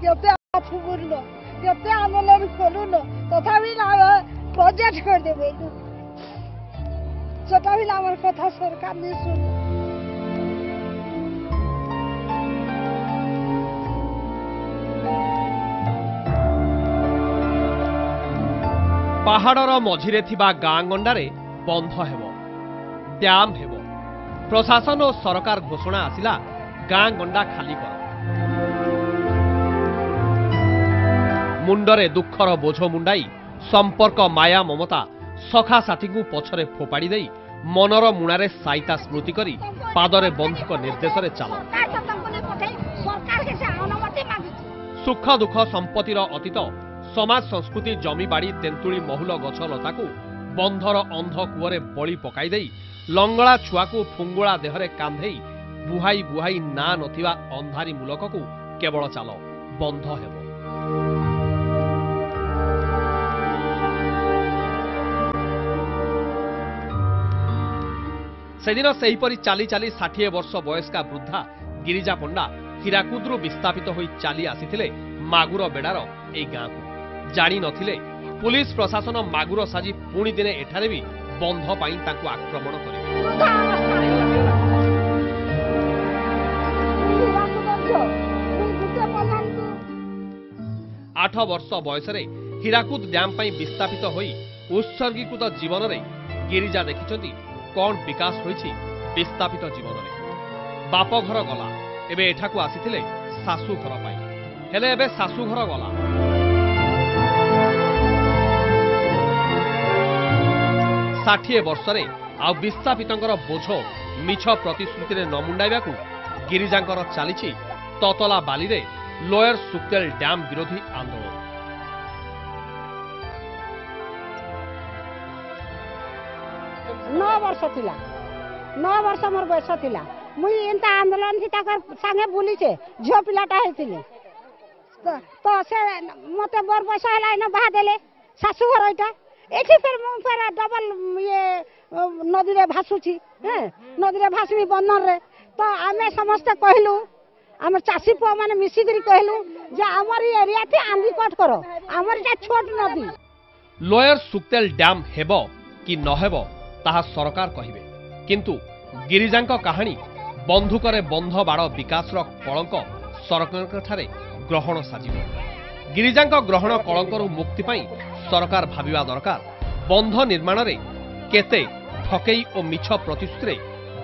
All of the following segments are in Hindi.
केते आफुबुरलो केते आंदोलन करूनो तथापि ना प्रोजेक्ट कर देबे सेटा भी हमर कथा सरकार नै सुन पहाड़र मझिरे थिबा गाँ गंडारे बंध हेबो डैम हेबो प्रशासन और सरकार घोषणा आसिला गाँ गंडा खाली कर मुंडरे दुखर बोझ मुंडाई संपर्क माया ममता सखा साथी को पछरे फोपाड़ी देई मनर मुणारे साइता स्मृति करी पादरे बंधुक निर्देश चल सुख दुख संपत्तिर अतीत समाज संस्कृति जमी बाड़ी तेंतुली महुल गछ लता को बंधर अंध कूअरे बली पकाई देई लंगड़ा छुआ को फुंगुला देहरे कांधेई बुहाई बुहाई ना नथिबा अंधारी मूलक को केवल चाल बंध हेबो सेदिन सेहीपरि चाली चाली 60 वर्ष वयस्का वृद्धा गिरिजा पंडा हीराकुदरू विस्थापित होई चाली आसीथिले मागुर बेडार एई गाँ को जानी नथिले पुलिस प्रशासन मागुर साजी पुणी दिने एठारे भी बंध पाई तांको आक्रमण करिवे 8 वर्ष बयसरे हीराकुद डैम पाई विस्थापित होई उत्सर्गीकृत जीवन रे गिरिजा देखिचंती कौन विकास होईछि विस्थापित जीवन रे बाप घर गला एबे एठाकू आसीथिले सासू घर पाई हेले एबे सासू घर गला 60 वर्षरे आ विस्थापितंकर बोझ मिछ प्रतिश्रुति रे न मुंडाइबाकू गिरिजांकर चालिछि ततला बाली रे लोयर सुक्तेल डैम विरोधी आंदोलन 9 वर्ष थिला 9 वर्ष मोर बयस थिला मुई एंता आंदोलन थी ताकर संगे बुली छे झियो पिलाटा हेतिले तो से मते बर बयस हला न बहा देले सासू घर एटा एठी फेर मु फेर डबल ये नदी रे भासुची नदी रे भासमी बन्नर रे तो आमे समस्त कहलु हमर चासी पो माने मिसी करी कहलु जे हमर एरिया थी आंधी कट करो हमर जा छोट नदी लोयर सुक्तेल डैम हेबो कि न हेबो ताहा सरकार कहिबे किंतु गिरिजांक कहानी बंधुकरे बंध बाड़ विकासर कलंक सरकार ठारे ग्रहण साजिबो गिरिजांक ग्रहण कलंकरू मुक्ति पाई सरकार भाबिबा दरकार बंध निर्माण रे केते ठकेई और मिछ प्रतिश्रुति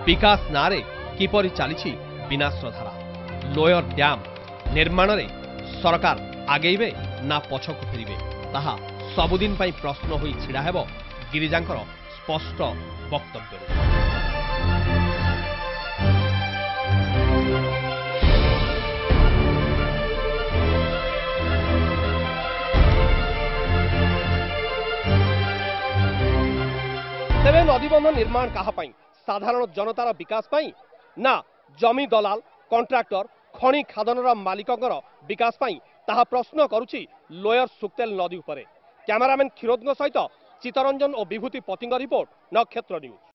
विकास नारे किपरि चालिछि विनाशर धारा लोयर डैम निर्माण रे सरकार आगेइबे ना पछकु फेरिबे ताहा सबुदिन पाई प्रश्न होई छिड़ा हेबो गिरिजांकर स्पष्ट वक्तव्य तेरे नदीबंध निर्माण कहा पाई साधारण जनतार विकास पाई ना जमी दलाल कॉन्ट्रैक्टर खणी खादनर मालिकंकर विकास पाई ताहा प्रश्न करुछि लोयर सुक्तेल नदी उपरे कैमरामैन क्षीरोद सहित चितरंजन और विभूति पतिंग रिपोर्ट नक्षत्र न्यूज।